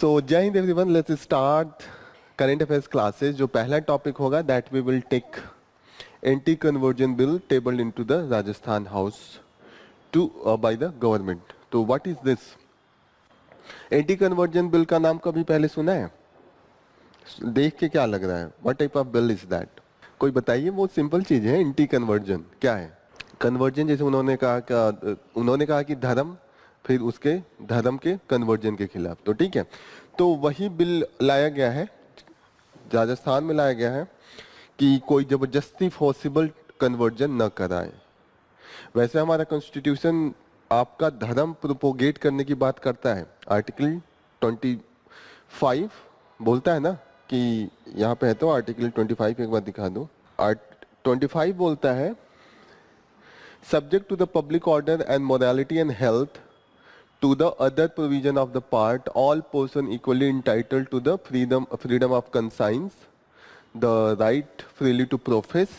सो जय हिंद everyone, let's start current affairs classes. जो पहला टॉपिक होगा that we will take anti conversion bill tabled into the Rajasthan house to by the government. तो what is this anti conversion bill? का नाम कभी पहले सुना है? देख के क्या लग रहा है? What type of bill is that? कोई बताइए। बहुत सिंपल चीज है। एंटी कन्वर्जन क्या है? कन्वर्जन जैसे उन्होंने कहा कि धर्म, फिर उसके धर्म के कन्वर्जन के खिलाफ। तो ठीक है, तो वही बिल लाया गया है, राजस्थान में लाया गया है कि कोई जबरदस्ती फोर्सिबल कन्वर्जन न कराए। वैसे हमारा कॉन्स्टिट्यूशन आपका धर्म प्रोपोगेट करने की बात करता है। आर्टिकल 25 बोलता है ना कि यहाँ पे है, तो आर्टिकल 25 एक बार दिखा दो। 25 बोलता है subject to the public order and morality and health, to the other provision of the part, all person equally entitled to the freedom of conscience, the right freely to profess,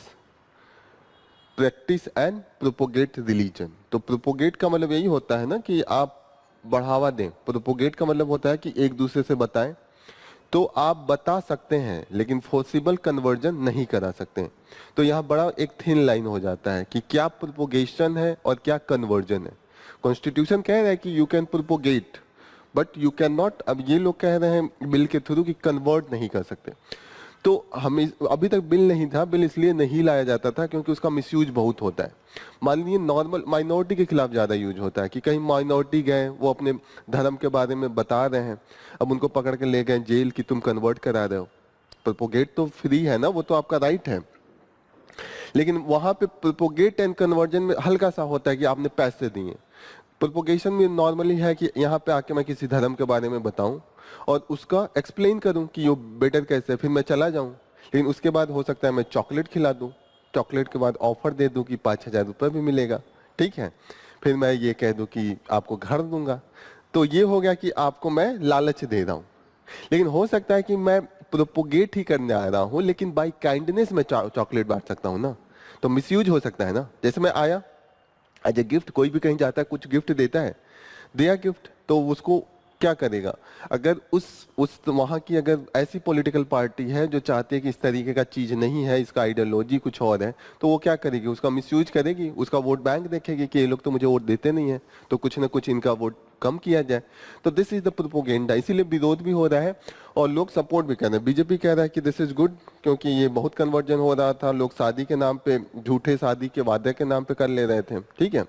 practice and propagate religion। तो propagate का मतलब यही होता है ना कि आप बढ़ावा दें। propagate का मतलब होता है कि एक दूसरे से बताएं। तो आप बता सकते हैं लेकिन फोर्सिबल कन्वर्जन नहीं करा सकते। तो यहाँ बड़ा एक थिन लाइन हो जाता है कि क्या प्रोपोगेशन है और क्या कन्वर्जन है। कॉन्स्टिट्यूशन कह रहा है कि you can propagate but you can not. अब ये लोग कह रहे हैं बिल के थ्रू कि कन्वर्ट नहीं कर सकते। तो हम अभी तक बिल नहीं था। बिल इसलिए नहीं लाया जाता था क्योंकि उसका मिसयूज बहुत होता है। मान लीजिए नॉर्मल माइनॉरिटी के खिलाफ ज़्यादा यूज होता है कि कहीं माइनॉरिटी गए, वो अपने धर्म के बारे में बता रहे हैं, अब उनको पकड़ के ले गए जेल कि तुम कन्वर्ट करा रहे हो। प्रोपोगेट तो फ्री है ना, वो तो आपका राइट है। लेकिन वहां पे प्रोपोगेट एंड कन्वर्जन में हल्का सा होता है कि आपने पैसे दिए। प्रोपोगेशन में नॉर्मली है कि यहाँ पे आके मैं किसी धर्म के बारे में बताऊं और उसका एक्सप्लेन करूं कि ये बेटर कैसे है, फिर मैं चला जाऊं। लेकिन उसके बाद हो सकता है मैं चॉकलेट खिला दूं, चॉकलेट के बाद ऑफर दे दूं कि 5,000 रुपये भी मिलेगा, ठीक है। फिर मैं ये कह दूं कि आपको घर दूंगा। तो ये हो गया कि आपको मैं लालच दे रहा हूँ। लेकिन हो सकता है कि मैं प्रोपोगेट ही करने आ रहा हूँ, लेकिन बाई काइंडनेस में चॉकलेट बांट सकता हूँ ना। तो मिसयूज हो सकता है ना। जैसे मैं आया एज ए गिफ्ट, कोई भी कहीं जाता है कुछ गिफ्ट देता है, दिया गिफ्ट, तो उसको क्या करेगा? अगर उस वहाँ की अगर ऐसी पॉलिटिकल पार्टी है जो चाहती है कि इस तरीके का चीज नहीं है, इसका आइडियोलॉजी कुछ और है, तो वो क्या करेगी? उसका मिसयूज करेगी, उसका वोट बैंक देखेगी कि ये लोग तो मुझे वोट देते नहीं है, तो कुछ ना कुछ इनका वोट कम किया जाए। तो दिस इज द प्रोपोगेंडा। इसीलिए विरोध भी हो रहा है और लोग सपोर्ट भी कर रहे हैं। बीजेपी कह रहा है कि दिस इज गुड क्योंकि ये बहुत कन्वर्जन हो रहा था। लोग शादी के नाम पे, झूठे शादी के वादे के नाम पे कर ले रहे थे, ठीक है।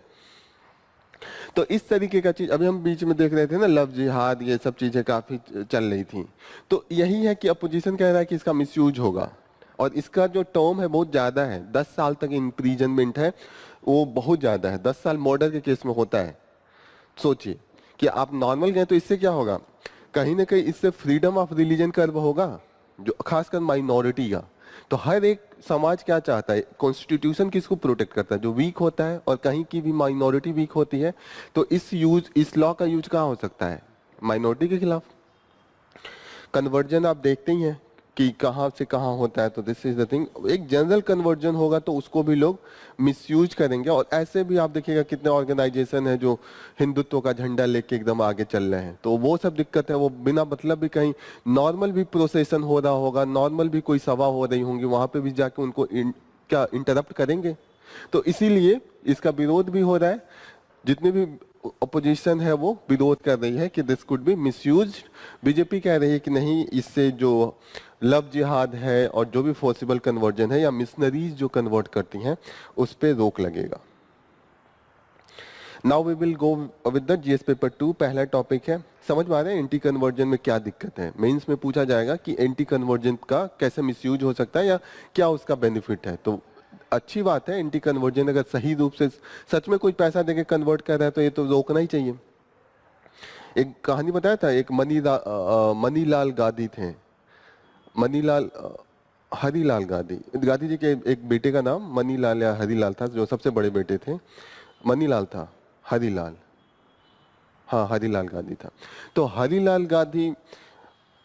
तो इस तरीके का चीज अभी हम बीच में देख रहे थे ना, लव जिहाद, ये सब चीजें काफी चल रही थी। तो यही है कि अपोजिशन कह रहा है कि इसका मिसयूज होगा और इसका जो टर्म है बहुत ज्यादा है। 10 साल तक इम्प्रीजनमेंट है, वो बहुत ज्यादा है। 10 साल मर्डर के केस में होता है। सोचिए कि आप नॉर्मल गए तो इससे क्या होगा? कहीं ना कहीं इससे फ्रीडम ऑफ रिलीजन कर्व होगा, जो खासकर माइनॉरिटी का। तो हर एक समाज क्या चाहता है? कॉन्स्टिट्यूशन किसको प्रोटेक्ट करता है? जो वीक होता है। और कहीं की भी माइनॉरिटी वीक होती है तो इस लॉ का यूज कहाँ हो सकता है? माइनॉरिटी के खिलाफ। कन्वर्जन आप देखते ही हैं कि कहाँ से कहाँ होता है। तो दिस इज द थिंग। एक जनरल कन्वर्जन होगा तो उसको भी लोग मिसयूज करेंगे। और ऐसे भी आप देखिएगा कितने ऑर्गेनाइजेशन है जो हिंदुत्व का झंडा लेके एकदम आगे चल रहे हैं। तो वो सब दिक्कत है। वो बिना मतलब भी कहीं नॉर्मल भी प्रोसेशन हो रहा होगा, नॉर्मल भी कोई सभा हो रही होंगी, वहां पे भी जाके उनको क्या इंटरप्ट करेंगे। तो इसीलिए इसका विरोध भी हो रहा है। जितने भी अपोजिशन है वो विरोध कर रही है कि this could be misuse. BJP कह रही है कि नहीं, इससे जो लव जिहाद है और जो भी फोर्सिबल कन्वर्जन है या मिशनरीज जो कन्वर्ट करती हैं उस पे रोक लगेगा। Now we will go with the GS paper 2। पहला टॉपिक है, समझ पा रहे हैं एंटी कन्वर्जन में क्या दिक्कत है? मेंस में पूछा जाएगा कि एंटी कन्वर्जन का कैसे मिसयूज हो सकता है या क्या उसका बेनिफिट है। तो अच्छी बात है, एंटी कन्वर्जन अगर सही रूप से सच में कोई पैसा देके कन्वर्ट कर रहा है तो ये तो रोकना ही चाहिए। एक कहानी बताया था, एक मनीलाल गांधी थे। मनीलाल हरीलाल गांधी, गांधी जी के एक बेटे का नाम मनीलाल या हरीलाल था, जो सबसे बड़े बेटे थे। मनीलाल था, हरीलाल, हाँ हरीलाल गांधी था। तो हरीलाल गांधी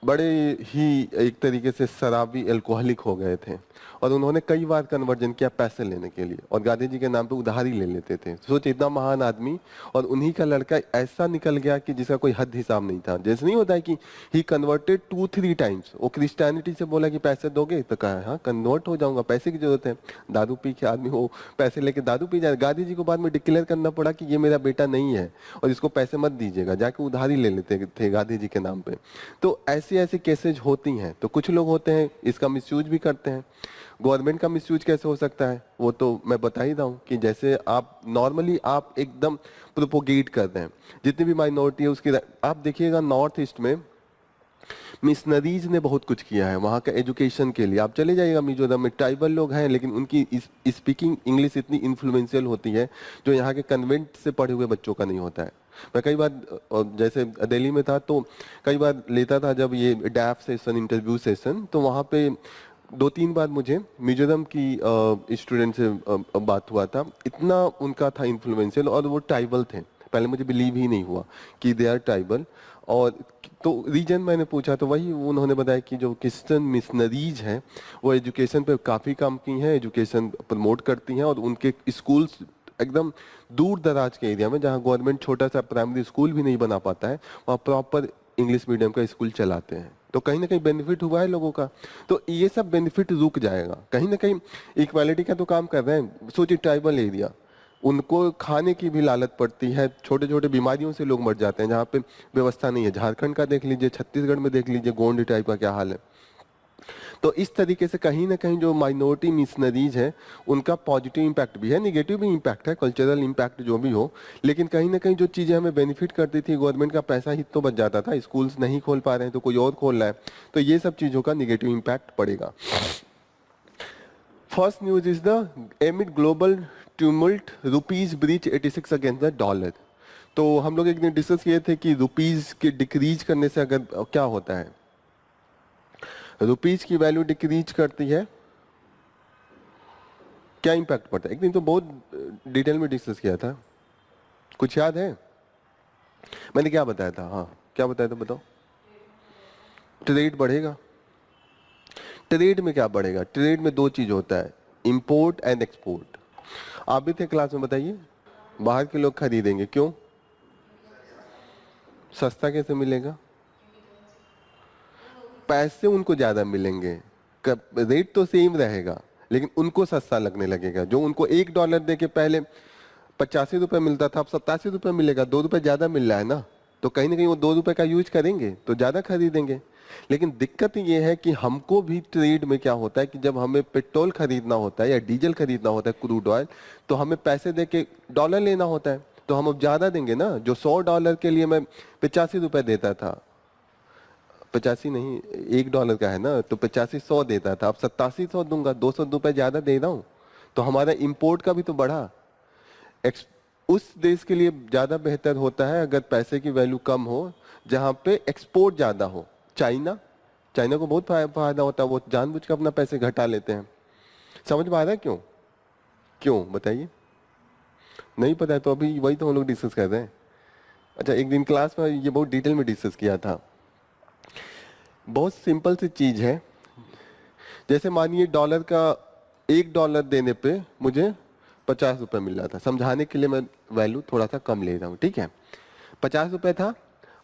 बड़े ही एक तरीके से शराबी, अल्कोहलिक हो गए थे। और उन्होंने कई बार कन्वर्जन किया पैसे लेने के लिए, और गांधी जी के नाम पे उधारी ले लेते थे। सोच, इतना महान आदमी और उन्हीं का लड़का ऐसा निकल गया कि जिसका कोई हद हिसाब नहीं था। जैसे नहीं होता है कि ही कन्वर्टेड 2-3 टाइम्स। वो क्रिश्चियनिटी से बोला कि पैसे दोगे, तो कहा हाँ कन्वर्ट हो जाऊंगा, पैसे की जरूरत है। दारू पी के आदमी वो पैसे लेके दारू पी जाए। गांधी जी को बाद में डिक्लेयर करना पड़ा कि ये मेरा बेटा नहीं है और इसको पैसे मत दीजिएगा, जाके उधारी ले लेते थे गांधी जी के नाम पे। तो ऐसी ऐसी केसेज होती हैं। तो कुछ लोग होते हैं इसका मिसयूज भी करते हैं। गवर्नमेंट का मिसयूज कैसे हो सकता है वो तो मैं बता ही रहा हूँ कि जैसे आप नॉर्मली आप एकदम प्रोपोगेट कर रहे हैं, जितनी भी माइनॉरिटी है उसकी। आप देखिएगा नॉर्थ ईस्ट में मिशनरीज ने बहुत कुछ किया है वहाँ का एजुकेशन के लिए। आप चले जाइएगा मिजोरम में, ट्राइबल लोग हैं लेकिन उनकी स्पीकिंग इंग्लिश इतनी इन्फ्लुएंशियल होती है जो यहाँ के कन्वेंट से पढ़े हुए बच्चों का नहीं होता है। मैं कई बार जैसे दिल्ली में था तो कई बार लेता था जब ये डैफ सेशन, इंटरव्यू सेशन, तो वहाँ पे 2-3 बार मुझे मिजोरम की स्टूडेंट से बात हुआ था। इतना उनका था इन्फ्लुएंशियल, और वो ट्राइबल थे। पहले मुझे बिलीव ही नहीं हुआ कि दे आर ट्राइबल। और तो रीजन मैंने पूछा तो वही उन्होंने बताया कि जो क्रिश्चियन मिशनरीज हैं वो एजुकेशन पे काफ़ी काम की हैं, एजुकेशन प्रमोट करती हैं, और उनके स्कूल्स एकदम दूर दराज के एरिया में जहाँ गवर्नमेंट छोटा सा प्राइमरी स्कूल भी नहीं बना पाता है, वहाँ प्रॉपर इंग्लिश मीडियम का स्कूल चलाते हैं। तो कहीं ना कहीं बेनिफिट हुआ है लोगों का। तो ये सब बेनिफिट रुक जाएगा कहीं ना कहीं। इक्वालिटी का तो काम कर रहे हैं। सोचिए ट्राइबल एरिया, उनको खाने की भी लालच पड़ती है, छोटे छोटे बीमारियों से लोग मर जाते हैं जहाँ पे व्यवस्था नहीं है। झारखंड का देख लीजिए, छत्तीसगढ़ में देख लीजिए, गोंड टाइप का क्या हाल है। तो इस तरीके से कहीं ना कहीं जो माइनॉरिटी मिशनरीज है उनका पॉजिटिव इम्पैक्ट भी है, निगेटिव भी इम्पैक्ट है, कल्चरल इम्पैक्ट जो भी हो। लेकिन कहीं ना कहीं जो चीज़ें हमें बेनिफिट करती थी, गवर्नमेंट का पैसा ही तो बच जाता था। स्कूल्स नहीं खोल पा रहे हैं तो कोई और खोल रहा है, तो ये सब चीज़ों का निगेटिव इम्पैक्ट पड़ेगा। First news is the amid global tumult rupees breach 86 against the dollar. तो हम लोग एक दिन डिस्कस किए थे कि रुपीज के डिक्रीज करने से अगर क्या होता है, रुपीज की वैल्यू डिक्रीज करती है, क्या इंपैक्ट पड़ता है। एक दिन तो बहुत डिटेल में डिस्कस किया था, कुछ याद है मैंने क्या बताया था? हाँ क्या बताया था बताओ? ट्रेड बढ़ेगा। ट्रेड में क्या बढ़ेगा? ट्रेड में 2 चीज होता है, इंपोर्ट एंड एक्सपोर्ट। आप भी थे क्लास में, बताइए। बाहर के लोग खरीदेंगे, क्यों? सस्ता कैसे मिलेगा? पैसे उनको ज्यादा मिलेंगे, रेट तो सेम रहेगा लेकिन उनको सस्ता लगने लगेगा। जो उनको $1 दे के पहले 85 रुपए मिलता था, अब 87 रुपए मिलेगा, 2 रुपए ज्यादा मिल रहा है ना। तो कहीं ना कहीं वो 2 रुपए का यूज करेंगे तो ज्यादा खरीदेंगे। लेकिन दिक्कत ये है कि हमको भी ट्रेड में क्या होता है कि जब हमें पेट्रोल खरीदना होता है या डीजल खरीदना होता है, क्रूड ऑयल, तो हमें पैसे दे के डॉलर लेना होता है। तो हम अब ज्यादा देंगे ना। जो $100 के लिए मैं 85 रुपए देता था, 85 नहीं, $1 का है ना, तो 85 100 देता था, अब 8700 दूंगा, 200 रुपए ज्यादा दे रहा हूँ। तो हमारा इंपोर्ट का भी तो बढ़ा। उस देश के लिए ज्यादा बेहतर होता है अगर पैसे की वैल्यू कम हो, जहां पे एक्सपोर्ट ज्यादा हो। चाइना, चाइना को बहुत फायदा होता है, वो जानबूझ कर अपना पैसे घटा लेते हैं। समझ में आ रहा है क्यों? क्यों बताइए? नहीं पता है तो अभी वही तो हम लोग डिस्कस कर रहे हैं। अच्छा, एक दिन क्लास में ये बहुत डिटेल में डिस्कस किया था। बहुत सिंपल सी चीज है। जैसे मानिए डॉलर का $1 देने पे मुझे 50 रुपए मिल रहा था। समझाने के लिए मैं वैल्यू थोड़ा सा कम ले रहा हूँ, ठीक है। 50 रुपए था,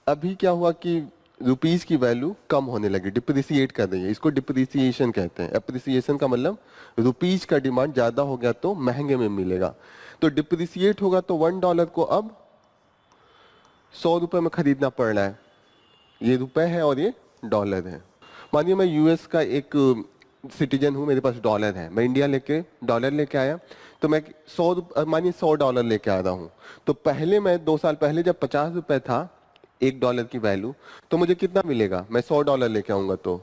अभी क्या हुआ कि रुपीज की वैल्यू कम होने लगी, डिप्रिसिएट कर रही है। इसको डिप्रिसिएशन कहते हैं। अप्रिसिएशन का मतलब रुपीज का डिमांड ज्यादा हो गया तो महंगे में मिलेगा। तो डिप्रिसिएट होगा तो $1 को अब 100 रुपए में खरीदना पड़ रहा है। ये रुपए है और ये डॉलर है। मानिए मैं यूएस का एक सिटीजन हूँ, मेरे पास डॉलर है, मैं इंडिया लेके डॉलर लेके आया, तो मैं मानिए $100 लेके आ रहा हूँ। तो पहले मैं 2 साल पहले जब 50 रुपए था $1 की वैल्यू, तो मुझे कितना मिलेगा? मैं $100 लेके आऊंगा तो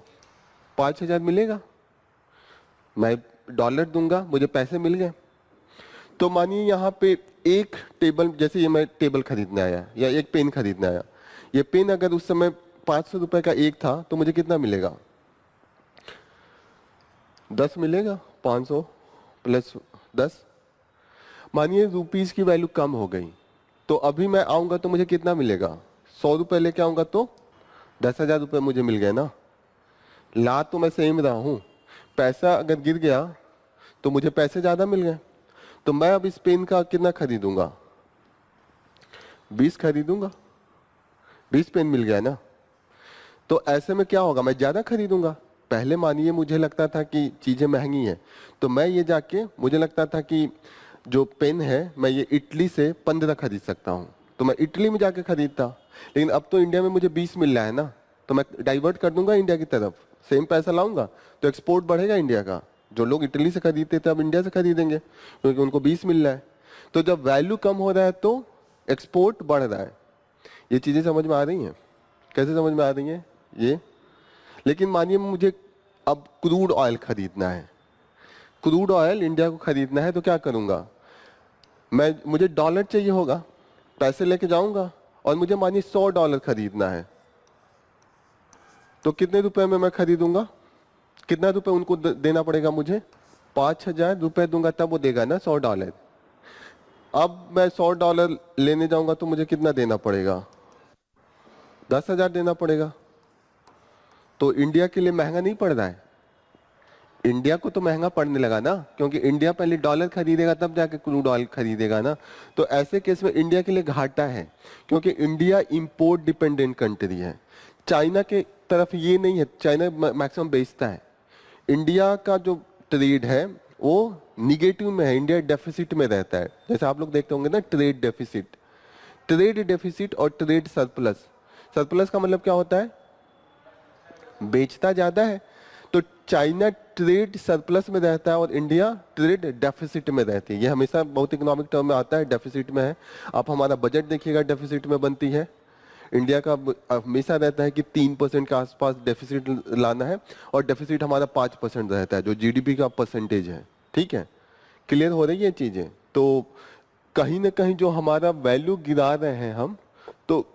5000 मिलेगा। मैं डॉलर दूंगा, मुझे पैसे मिल गए। तो मानिए यहाँ पे एक टेबल, जैसे ये मैं टेबल खरीदने आया या एक पेन खरीदने आया, ये पेन अगर उस समय 500 रुपए का एक था तो मुझे कितना मिलेगा? 10 मिलेगा। 500 प्लस 10, मानिए रुपीज की वैल्यू कम हो गई, तो अभी मैं आऊंगा तो मुझे कितना मिलेगा? 100 रुपए लेके आऊंगा तो 10,000 रुपए मुझे मिल गए ना। ला तो मैं सेम रहा हूं, पैसा अगर गिर गया तो मुझे पैसे ज्यादा मिल गए, तो मैं अब इस पेन का कितना खरीदूंगा? 20 खरीदूंगा, 20 पेन मिल गया ना। तो ऐसे में क्या होगा, मैं ज्यादा खरीदूंगा। पहले मानिए मुझे लगता था कि चीजें महंगी हैं, तो मैं ये जाके, मुझे लगता था कि जो पेन है मैं ये इटली से 15 खरीद सकता हूँ, तो मैं इटली में जाके खरीदता। लेकिन अब तो इंडिया में मुझे 20 मिल रहा है ना, तो मैं डाइवर्ट कर दूंगा इंडिया की तरफ, सेम पैसा लाऊंगा तो एक्सपोर्ट बढ़ेगा इंडिया का। जो लोग इटली से खरीदते थे अब इंडिया से खरीदेंगे क्योंकि उनको 20 मिल रहा है। तो जब वैल्यू कम हो रहा है तो एक्सपोर्ट बढ़ रहा है। ये चीजें समझ में आ रही हैं? कैसे समझ में आ रही हैं ये? लेकिन मानिए मुझे अब क्रूड ऑयल खरीदना है, क्रूड ऑयल इंडिया को खरीदना है, तो क्या करूंगा मुझे डॉलर चाहिए होगा, पैसे लेके जाऊंगा और मुझे मानिए $100 खरीदना है, तो कितने रुपए में मैं खरीदूंगा? कितना रुपए उनको देना पड़ेगा मुझे? 5,000 रुपए दूंगा तब वो देगा ना $100। अब मैं $100 लेने जाऊंगा तो मुझे कितना देना पड़ेगा? 10,000 देना पड़ेगा। तो इंडिया के लिए महंगा नहीं पड़ रहा है? इंडिया को तो महंगा पड़ने लगा ना, क्योंकि इंडिया पहले डॉलर खरीदेगा तब जाके क्रूड ऑयल खरीदेगा ना। तो ऐसे केस में इंडिया के लिए घाटा है, क्योंकि इंडिया इंपोर्ट डिपेंडेंट कंट्री है। चाइना के तरफ ये नहीं है, चाइना मैक्सिमम बेचता है। इंडिया का जो ट्रेड है वो निगेटिव में है, इंडिया डेफिसिट में रहता है। जैसे आप लोग देखते होंगे ना, ट्रेड डेफिसिट और ट्रेड सरप्लस। सरप्लस का मतलब क्या होता है? बेचता ज्यादा है, तो चाइना ट्रेड सरप्लस में रहता है और इंडिया ट्रेड डेफिसिट में रहती है। ये हमेशा बहुत इकोनॉमिक टर्म में आता है, डेफिसिट में है। आप हमारा बजट देखिएगा, डेफिसिट में बनती है। इंडिया का हमेशा रहता है कि 3% के आसपास डेफिसिट लाना है, और डेफिसिट हमारा 5% रहता है, जो जीडीपी का परसेंटेज है। ठीक है, क्लियर हो रही है चीजें? तो कहीं ना कहीं जो हमारा वैल्यू गिरा रहे हैं हम, तो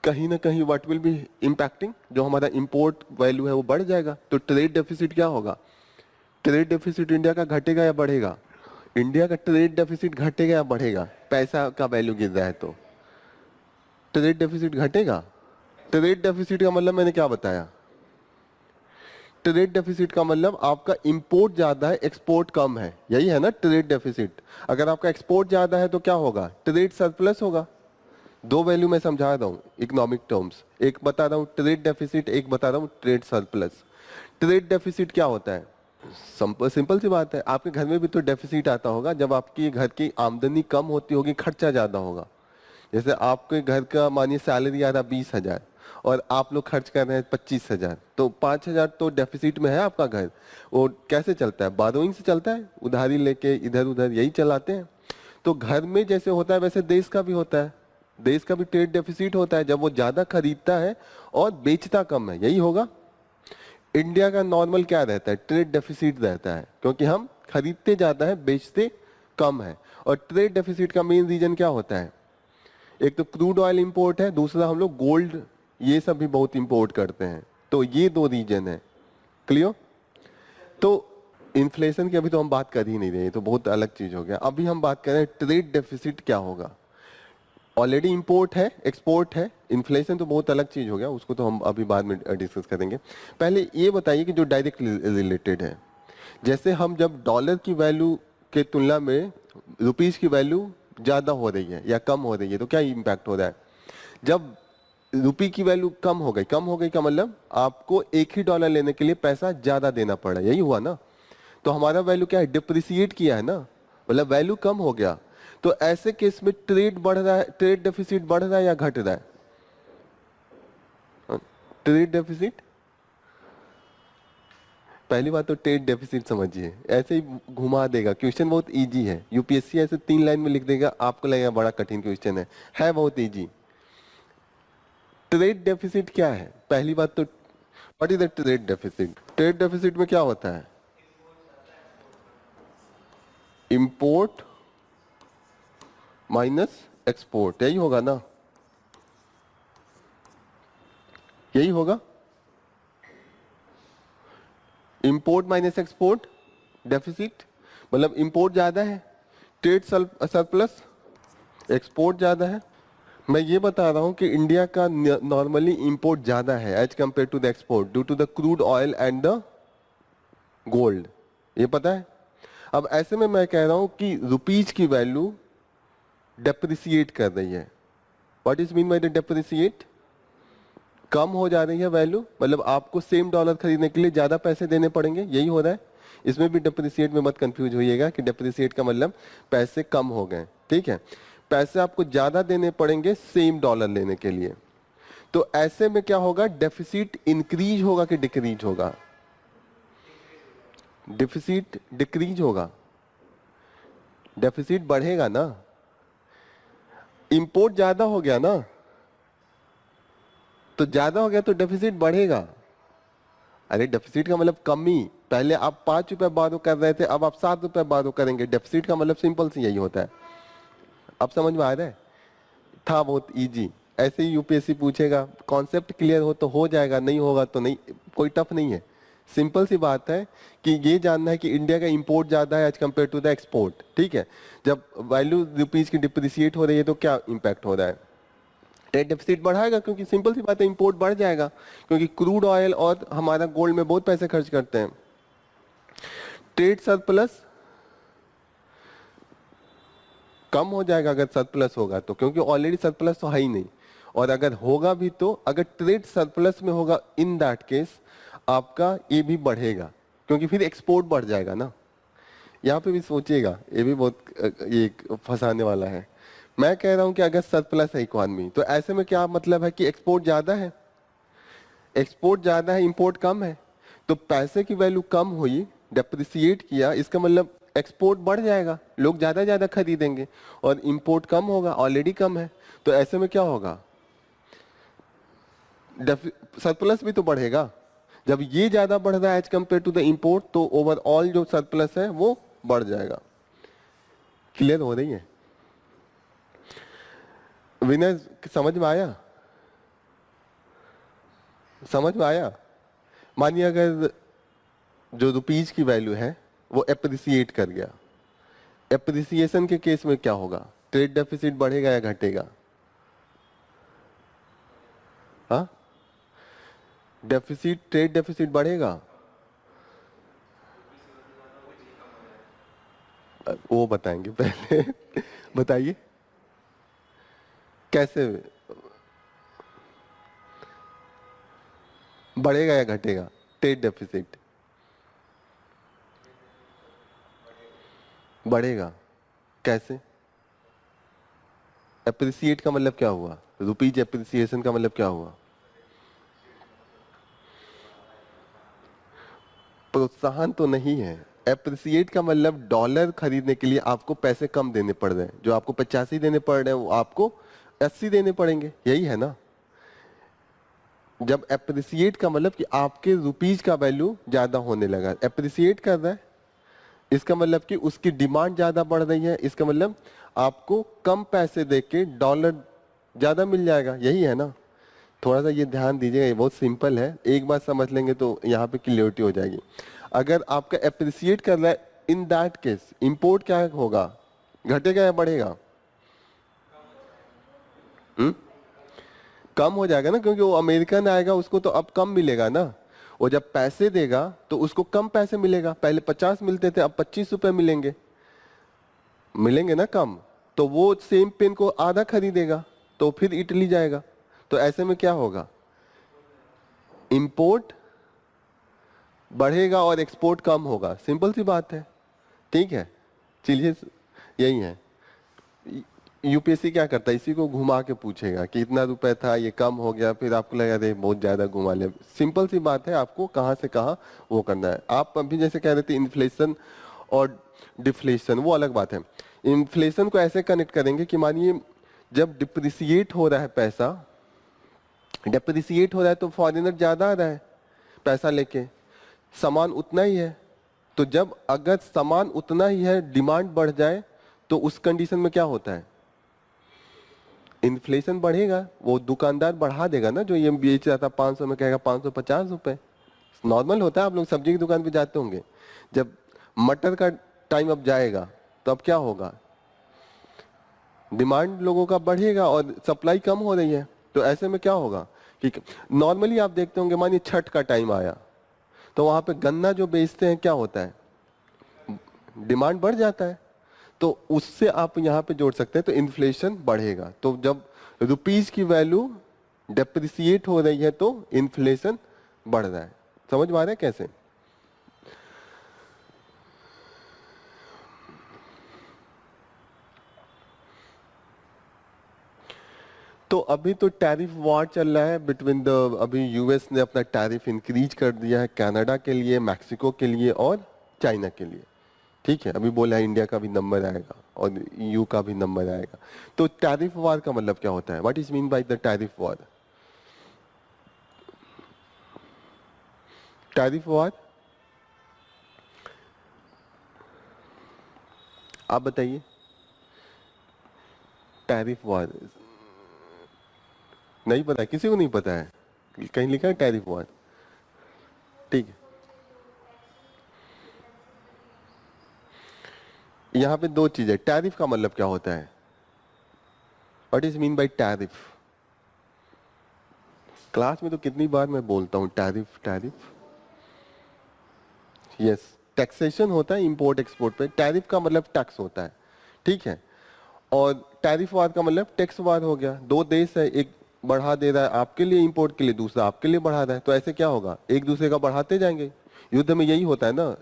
कहीं ना कहीं व्हाट विल बी इम्पैक्टिंग, जो हमारा इंपोर्ट वैल्यू है वो बढ़ जाएगा। तो ट्रेड डेफिसिट क्या होगा? ट्रेड डेफिसिट इंडिया का घटेगा या बढ़ेगा? इंडिया का ट्रेड डेफिसिट घटेगा या बढ़ेगा? पैसा का वैल्यू गिर रहा है तो ट्रेड डेफिसिट घटेगा। ट्रेड डेफिसिट का मतलब मैंने क्या बताया? ट्रेड डेफिसिट का मतलब आपका इंपोर्ट ज्यादा है, एक्सपोर्ट कम है, यही है ना ट्रेड डेफिसिट। अगर आपका एक्सपोर्ट ज्यादा है तो क्या होगा? ट्रेड सरप्लस होगा। दो वैल्यू मैं समझा रहा हूँ इकोनॉमिक टर्म्स, एक बता रहा हूँ ट्रेड डेफिसिट, एक बता रहा हूँ ट्रेड सरप्लस। ट्रेड डेफिसिट क्या होता है? सिंपल सी बात है, आपके घर में भी तो डेफिसिट आता होगा जब आपकी घर की आमदनी कम होती होगी, खर्चा ज्यादा होगा। जैसे आपके घर का मानिए सैलरी आ रहा 20,000 और आप लोग खर्च कर रहे हैं 25,000, तो 5,000 तो डेफिसिट में है आपका घर। वो कैसे चलता है? बारोइंग से चलता है, उधारी लेके इधर उधर यही चलाते हैं। तो घर में जैसे होता है वैसे देश का भी होता है। देश का भी ट्रेड डेफिसिट होता है जब वो ज्यादा खरीदता है और बेचता कम है, यही होगा। इंडिया का नॉर्मल क्या रहता है? ट्रेड डेफिसिट रहता है, क्योंकि हम खरीदते ज्यादा है, बेचते कम है। और ट्रेड डेफिसिट का मेन रीजन क्या होता है? एक तो क्रूड ऑयल इंपोर्ट है, दूसरा हम लोग गोल्ड ये सब भी बहुत इंपोर्ट करते हैं। तो ये दो रीजन है। क्लियर? तो इन्फ्लेशन की अभी तो हम बात कर ही नहीं रहे, तो बहुत अलग चीज हो गया। अभी हम बात कर रहे हैं ट्रेड डेफिसिट क्या होगा। ऑलरेडी इंपोर्ट है, एक्सपोर्ट है, इन्फ्लेशन तो बहुत अलग चीज हो गया, उसको तो हम अभी बाद में डिस्कस करेंगे। पहले ये बताइए कि जो डायरेक्ट रिलेटेड है, जैसे हम जब डॉलर की वैल्यू के तुलना में रुपीस की वैल्यू ज्यादा हो रही है या कम हो रही है, तो क्या इम्पैक्ट हो रहा है? जब रुपी की वैल्यू कम हो गई का मतलब आपको एक ही डॉलर लेने के लिए पैसा ज्यादा देना पड़ा, यही हुआ ना। तो हमारा वैल्यू क्या है? डिप्रिसिएट किया है ना, मतलब वैल्यू कम हो गया। तो ऐसे केस में ट्रेड बढ़ रहा है, ट्रेड डेफिसिट बढ़ रहा है या घट रहा है? ट्रेड डेफिसिट, पहली बात तो ट्रेड डेफिसिट समझिए, ऐसे ही घुमा देगा क्वेश्चन, बहुत इजी है। यूपीएससी ऐसे 3 लाइन में लिख देगा, आपको लगेगा बड़ा कठिन क्वेश्चन है बहुत इजी। ट्रेड डेफिसिट क्या है? पहली बात तो what is the trade deficit? Trade deficit में क्या होता है? इंपोर्ट माइनस एक्सपोर्ट, यही होगा ना, यही होगा। इंपोर्ट माइनस एक्सपोर्ट डेफिसिट, मतलब इंपोर्ट ज्यादा है, ट्रेड सरप्लस, एक्सपोर्ट ज्यादा है। मैं ये बता रहा हूं कि इंडिया का नॉर्मली इंपोर्ट ज्यादा है as compared to the export due to the crude oil and the gold, ये पता है। अब ऐसे में मैं कह रहा हूं कि रुपीज की वैल्यू डेप्रिसिएट कर रही है। What is mean by the depreciate? कम हो जा रही है वैल्यू, मतलब आपको सेम डॉलर खरीदने के लिए ज्यादा पैसे देने पड़ेंगे, यही हो रहा है। इसमें भी डेप्रिसिएट में मत कंफ्यूज होइएगा कि डेप्रिसिएट का मतलब पैसे कम हो गए, ठीक है। पैसे आपको ज्यादा देने पड़ेंगे सेम डॉलर लेने के लिए। तो ऐसे में क्या होगा, डेफिसिट इंक्रीज होगा कि डिक्रीज होगा? डेफिसिट डिक्रीज होगा, डेफिसिट बढ़ेगा ना। इंपोर्ट ज्यादा हो गया ना, तो ज्यादा हो गया तो डेफिसिट बढ़ेगा। अरे डेफिसिट का मतलब कमी, पहले आप 5 रुपए बारो कर रहे थे, अब आप 7 रुपए बारो करेंगे। डेफिसिट का मतलब सिंपल सी यही होता है। अब समझ में आ रहा है? था बहुत इजी। ऐसे ही यूपीएससी पूछेगा, कॉन्सेप्ट क्लियर हो तो हो जाएगा, नहीं होगा तो नहीं, कोई टफ नहीं है। सिंपल सी बात है कि ये जानना है कि इंडिया का इंपोर्ट ज्यादा है as compared to the export, ठीक है। जब वैल्यू रुपीज की डिप्रिसिएट हो रही है तो क्या इंपैक्ट हो रहा है? ट्रेड डेफिसिट बढ़ाएगा, क्योंकि सिंपल सी बात है इंपोर्ट बढ़ जाएगा, क्योंकि क्रूड ऑयल और हमारा गोल्ड में बहुत पैसे खर्च करते हैं। ट्रेड सरप्लस कम हो जाएगा अगर सरप्लस होगा तो, क्योंकि ऑलरेडी सरप्लस तो है ही नहीं। और अगर होगा भी तो, अगर ट्रेड सरप्लस में होगा, इन दैट केस आपका ये भी बढ़ेगा, क्योंकि फिर एक्सपोर्ट बढ़ जाएगा ना। यहाँ पे भी सोचिएगा, ये भी बहुत ये फंसाने वाला है। मैं कह रहा हूं कि अगर सरप्लस है इकोनॉमी, तो ऐसे में क्या मतलब है कि एक्सपोर्ट ज्यादा है, एक्सपोर्ट ज्यादा है, इंपोर्ट कम है। तो पैसे की वैल्यू कम हुई, डेप्रिसिएट किया, इसका मतलब एक्सपोर्ट बढ़ जाएगा, लोग ज्यादा ज्यादा खरीदेंगे, और इंपोर्ट कम होगा, ऑलरेडी कम है। तो ऐसे में क्या होगा, सरप्लस भी तो बढ़ेगा। जब ये ज्यादा बढ़ रहा है as compared to the import, तो ओवरऑल जो सरप्लस है वो बढ़ जाएगा। क्लियर हो रही है विनर? समझ में आया? समझ में आया? मानिए अगर जो रुपीज की वैल्यू है वो एप्रिसिएट कर गया, एप्रिसिएशन के केस में क्या होगा, ट्रेड डेफिसिट बढ़ेगा या घटेगा? हाँ, डेफिसिट, ट्रेड डेफिसिट बढ़ेगा। वो बताएंगे पहले बताइए कैसे बढ़ेगा या घटेगा ट्रेड डेफिसिट? बढ़ेगा। कैसे? एप्रिसिएट का मतलब क्या हुआ, रुपीज एप्रिसिएशन का मतलब क्या हुआ? प्रोत्साहन तो नहीं है। एप्रिसिएट का मतलब डॉलर खरीदने के लिए आपको पैसे कम देने पड़ रहे हैं, जो आपको 85 देने पड़ रहे हैं वो आपको 80 देने पड़ेंगे, यही है ना। जब एप्रिसिएट का मतलब कि आपके रुपीज का वैल्यू ज्यादा होने लगा, एप्रिसिएट कर रहा है, इसका मतलब कि उसकी डिमांड ज्यादा बढ़ रही है, इसका मतलब आपको कम पैसे देके डॉलर ज्यादा मिल जाएगा, यही है ना। थोड़ा सा ये ध्यान दीजिएगा, ये बहुत सिंपल है, एक बार समझ लेंगे तो यहाँ पे क्लियरिटी हो जाएगी। अगर आपका एप्रिसिएट कर रहा है, इन दैट केस इंपोर्ट क्या होगा, घटेगा या बढ़ेगा? हम्म, कम हो जाएगा ना, क्योंकि वो अमेरिकन आएगा, उसको तो अब कम मिलेगा ना। वो जब पैसे देगा तो उसको कम पैसे मिलेगा, पहले 50 मिलते थे, अब 25 रुपए मिलेंगे, मिलेंगे ना कम। तो वो सेम पेन को आधा खरीदेगा, तो फिर इटली जाएगा। तो ऐसे में क्या होगा, इंपोर्ट बढ़ेगा और एक्सपोर्ट कम होगा, सिंपल सी बात है, ठीक है। चलिए, यही है। यूपीएससी क्या करता है, इसी को घुमा के पूछेगा कि इतना रुपए था, ये कम हो गया, फिर आपको लगा दे बहुत ज्यादा घुमा लिया। सिंपल सी बात है, आपको कहाँ से कहाँ वो करना है। आप अभी जैसे कह रहे थे इन्फ्लेशन और डिफ्लेशन, वो अलग बात है। इन्फ्लेशन को ऐसे कनेक्ट करेंगे कि मानिए जब डिप्रिसिएट हो रहा है पैसा, डिप्रिसिएट हो रहा है तो फॉरेनर ज्यादा आ रहा है पैसा लेके, सामान उतना ही है। तो जब अगर सामान उतना ही है, डिमांड बढ़ जाए, तो उस कंडीशन में क्या होता है, इन्फ्लेशन बढ़ेगा। वो दुकानदार बढ़ा देगा ना, जो ये बेच रहा था 500 में कहेगा 550 रुपए। नॉर्मल होता है, आप लोग सब्जी की दुकान पे जाते होंगे, जब मटर का टाइम अब जाएगा तो अब क्या होगा, डिमांड लोगों का बढ़ेगा और सप्लाई कम हो रही है। तो ऐसे में क्या होगा कि नॉर्मली आप देखते होंगे, मानिए छठ का टाइम आया तो वहां पे गन्ना जो बेचते हैं क्या होता है, डिमांड बढ़ जाता है, तो उससे आप यहाँ पे जोड़ सकते हैं, तो इन्फ्लेशन बढ़ेगा। तो जब रुपीज की वैल्यू डेप्रिसिएट हो रही है तो इन्फ्लेशन बढ़ रहा है। समझ में आ रहा है कैसे? तो अभी तो टैरिफ वॉर चल रहा है बिटवीन द, अभी यूएस ने अपना टैरिफ इंक्रीज कर दिया है कनाडा के लिए, मैक्सिको के लिए और चाइना के लिए। ठीक है, अभी बोला है इंडिया का भी नंबर आएगा और यू का भी नंबर आएगा। तो टैरिफ वॉर का मतलब क्या होता है? What is mean by the tariff war? Tariff war आप बताइए। टैरिफ वॉर नहीं पता है, किसी को नहीं पता है? कहीं लिखा है टैरिफ वॉर? ठीक है, यहाँ पे दो चीजें। टैरिफ का मतलब क्या होता है? What is mean bye tariff? Class में तो कितनी बार मैं बोलता हूँ टैरिफ टैरिफ। यस, टैक्सेशन होता है इंपोर्ट एक्सपोर्ट पे। टैरिफ का मतलब टैक्स होता है, ठीक है। और टैरिफ वार का मतलब टैक्स वार हो गया। दो देश है, एक बढ़ा दे रहा है आपके लिए इंपोर्ट के लिए, दूसरा आपके लिए बढ़ा रहा है, तो ऐसे क्या होगा, एक दूसरे का बढ़ाते जाएंगे। युद्ध में यही होता है ना,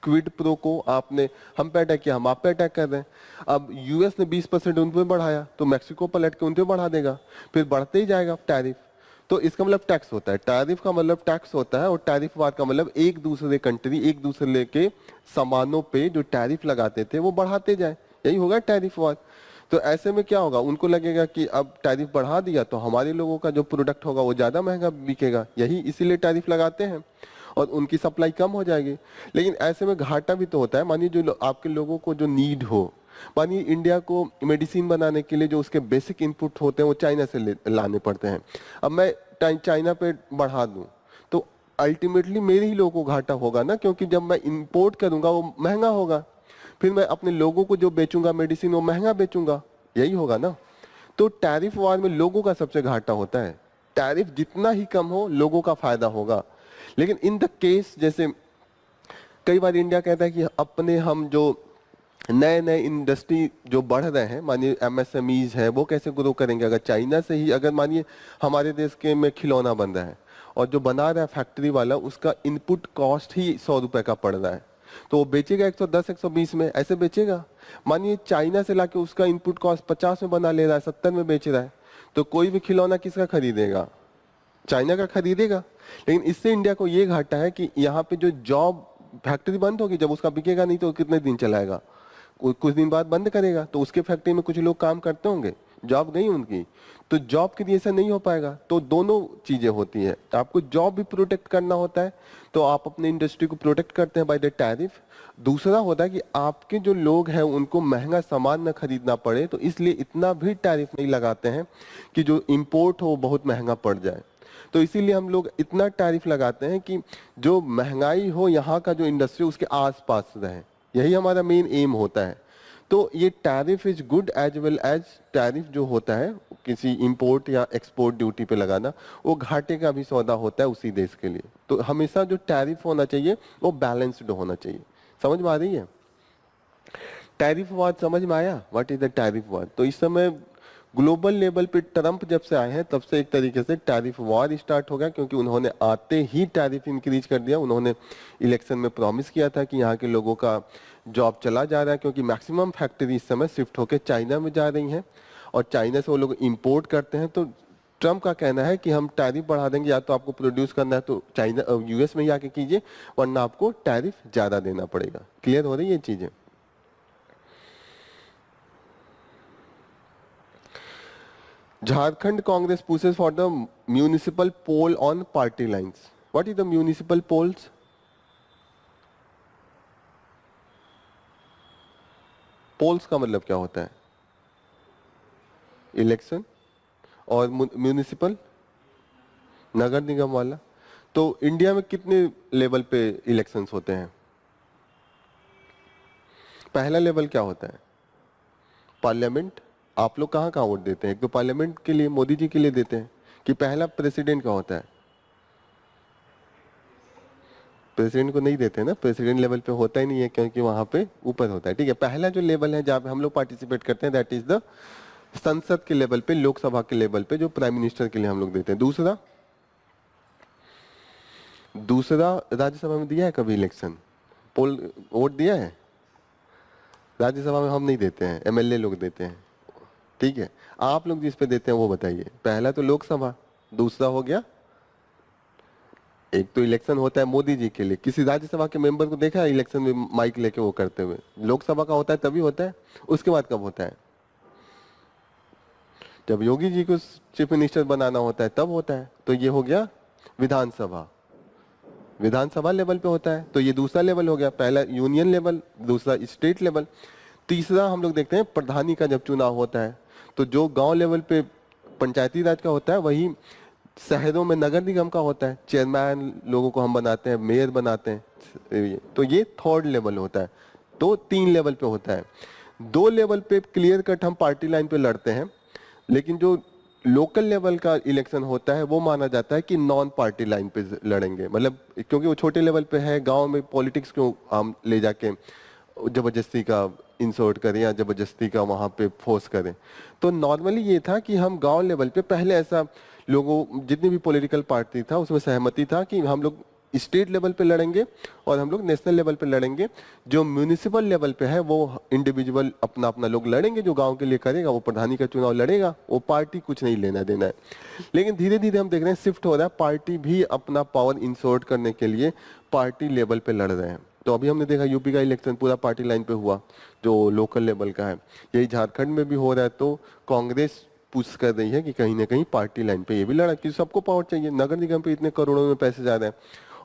क्विड प्रो को आपने हम पे अटैक किया, हम आप पे अटैक कर रहे हैं। अब यूएस ने 20% उन पे बढ़ाया तो मैक्सिको पलट के उन पे बढ़ा देगा, फिर बढ़ते ही जाएगा टैरिफ। तो इसका मतलब टैक्स होता है। टैरिफ का मतलब टैक्स होता है, और टैरिफ वार का मतलब एक दूसरे कंट्री एक दूसरे के सामानों पे जो टैरिफ लगाते थे वो बढ़ाते जाए, यही होगा टैरिफ वार। तो ऐसे में क्या होगा, उनको लगेगा कि अब टैरिफ बढ़ा दिया तो हमारे लोगों का जो प्रोडक्ट होगा वो ज्यादा महंगा बिकेगा, यही इसीलिए टैरिफ लगाते हैं और उनकी सप्लाई कम हो जाएगी। लेकिन ऐसे में घाटा भी तो होता है। मानिए जो आपके लोगों को जो नीड हो, मानिए इंडिया को मेडिसिन बनाने के लिए जो उसके बेसिक इनपुट होते हैं वो चाइना से लाने पड़ते हैं। अब मैं चाइना पे बढ़ा दूं तो अल्टीमेटली मेरे ही लोगों को घाटा होगा ना, क्योंकि जब मैं इंपोर्ट करूंगा वो महंगा होगा, फिर मैं अपने लोगों को जो बेचूंगा मेडिसिन वो महंगा बेचूंगा, यही होगा ना। तो टैरिफ वार में लोगों का सबसे घाटा होता है। टैरिफ जितना ही कम हो लोगों का फायदा होगा। लेकिन इन द केस, जैसे कई बार इंडिया कहता है कि अपने हम जो नए नए इंडस्ट्री जो बढ़ रहे हैं, मानिए एमएसएमईज है, वो कैसे ग्रो करेंगे अगर चाइना से ही, अगर मानिए हमारे देश के में खिलौना बन रहा है और जो बना रहा है फैक्ट्री वाला उसका इनपुट कॉस्ट ही 100 रुपए का पड़ रहा है, तो वो बेचेगा 110 120 में, ऐसे बेचेगा। मानिए चाइना से लाके उसका इनपुट कॉस्ट 50 में बना ले रहा है, 70 में बेच रहा है, तो कोई भी खिलौना किसका खरीदेगा? चाइना का खरीदेगा। लेकिन इससे इंडिया को ये घाटा है कि यहाँ पे जो जॉब, फैक्ट्री बंद होगी, जब उसका बिकेगा नहीं तो कितने दिन चलाएगा, कुछ दिन बाद बंद करेगा, तो उसके फैक्ट्री में कुछ लोग काम करते होंगे, जॉब गई उनकी, तो जॉब क्रिएशन नहीं हो पाएगा। तो दोनों चीजें होती है, आपको जॉब भी प्रोटेक्ट करना होता है, तो आप अपने इंडस्ट्री को प्रोटेक्ट करते हैं बाय द टैरिफ। दूसरा होता है कि आपके जो लोग हैं उनको महंगा सामान न खरीदना पड़े, तो इसलिए इतना भी टैरिफ नहीं लगाते हैं कि जो इंपोर्ट हो बहुत महंगा पड़ जाए। तो इसीलिए हम लोग इतना टैरिफ लगाते हैं कि जो महंगाई हो यहाँ का जो इंडस्ट्री उसके आसपास रहे, यही हमारा मेन एम होता है। तो ये tariff is good as well as tariff जो होता है किसी इंपोर्ट या एक्सपोर्ट ड्यूटी पे लगाना, वो घाटे का भी सौदा होता है उसी देश के लिए। तो हमेशा जो टैरिफ होना चाहिए वो बैलेंस्ड होना चाहिए। समझ में आ रही है? टैरिफ वार समझ में आया? व्हाट इज द टैरिफ वार? तो इस समय ग्लोबल लेवल पे ट्रंप जब से आए हैं तब से एक तरीके से टैरिफ वॉर स्टार्ट हो गया, क्योंकि उन्होंने आते ही टैरिफ इंक्रीज कर दिया। उन्होंने इलेक्शन में प्रॉमिस किया था कि यहाँ के लोगों का जॉब चला जा रहा है, क्योंकि मैक्सिमम फैक्ट्री इस समय शिफ्ट होकर चाइना में जा रही हैं और चाइना से वो लोग इंपोर्ट करते हैं। तो ट्रंप का कहना है कि हम टैरिफ बढ़ा देंगे, या तो आपको प्रोड्यूस करना है तो चाइना यूएस में ही आके कीजिए, वरना आपको टैरिफ ज्यादा देना पड़ेगा। क्लियर हो रही है ये चीजें? Jharkhand Congress pushes for the municipal poll on party lines. What is the municipal polls? Polls का मतलब क्या होता है? इलेक्शन। और म्यूनिसिपल नगर निगम वाला। तो इंडिया में कितने लेवल पे इलेक्शंस होते हैं? पहला लेवल क्या होता है? पार्लियामेंट। आप लोग कहाँ कहाँ वोट देते हैं? एक तो पार्लियामेंट के लिए मोदी जी के लिए देते हैं, कि पहला प्रेसिडेंट का होता है? प्रेसिडेंट को नहीं देते ना, प्रेसिडेंट लेवल पे होता ही नहीं है क्योंकि वहां पे ऊपर होता है। ठीक है, पहला जो लेवल है जहाँ पे हम लोग पार्टिसिपेट करते हैं दैट इज द संसद के लेवल पे, लोकसभा के लेवल पे, जो प्राइम मिनिस्टर के लिए हम लोग देते हैं। दूसरा राज्यसभा में दिया है कभी इलेक्शन, पोल वोट दिया है? राज्यसभा में हम नहीं देते हैं, एमएलए लोग देते हैं। ठीक है, आप लोग जिस पे देते हैं वो बताइए। पहला तो लोकसभा, दूसरा हो गया, एक तो इलेक्शन होता है मोदी जी के लिए। किसी राज्यसभा के मेंबर को देखा है इलेक्शन में माइक लेके वो करते हुए? लोकसभा का होता है तभी होता है। उसके बाद कब होता है? जब योगी जी को चीफ मिनिस्टर बनाना होता है तब होता है। तो ये हो गया विधानसभा, विधानसभा लेवल पे होता है। तो ये दूसरा लेवल हो गया, पहला यूनियन लेवल, दूसरा स्टेट लेवल। तीसरा हम लोग देखते हैं प्रधानी का जब चुनाव होता है, तो जो गांव लेवल पे पंचायती राज का होता है वही शहरों में नगर निगम का होता है। चेयरमैन लोगों को हम बनाते हैं, मेयर बनाते हैं। तो ये थर्ड लेवल होता है। तो 3 लेवल पे होता है। 2 लेवल पे क्लियर कट हम पार्टी लाइन पे लड़ते हैं, लेकिन जो लोकल लेवल का इलेक्शन होता है वो माना जाता है कि नॉन पार्टी लाइन पे लड़ेंगे। मतलब क्योंकि वो छोटे लेवल पे है, गांव में पॉलिटिक्स क्यों हम ले जाके जबरदस्ती का इंसर्ट करें या जबरदस्ती का वहां पे फोर्स करें। तो नॉर्मली ये था कि हम गांव लेवल पे पहले ऐसा लोगों, जितनी भी पॉलिटिकल पार्टी था उसमें सहमति था कि हम लोग स्टेट लेवल पे लड़ेंगे और हम लोग नेशनल लेवल पे लड़ेंगे। जो म्यूनिसिपल लेवल पे है वो इंडिविजुअल अपना अपना लोग लड़ेंगे। जो गांव के लिए करेगा वो प्रधानी का चुनाव लड़ेगा, वो पार्टी कुछ नहीं लेना देना है। लेकिन धीरे धीरे हम देख रहे हैं शिफ्ट हो रहा है, पार्टी भी अपना पावर इंसर्ट करने के लिए पार्टी लेवल पे लड़ रहे हैं। तो अभी हमने देखा यूपी का इलेक्शन पूरा पार्टी लाइन पे हुआ जो लोकल लेवल का है। यही झारखंड में भी हो रहा है। तो कांग्रेस पुश कर रही है कि कहीं ना कहीं पार्टी लाइन पे ये भी लड़ा, क्योंकि सबको पावर चाहिए। नगर निगम पे इतने करोड़ों में पैसे जा रहे हैं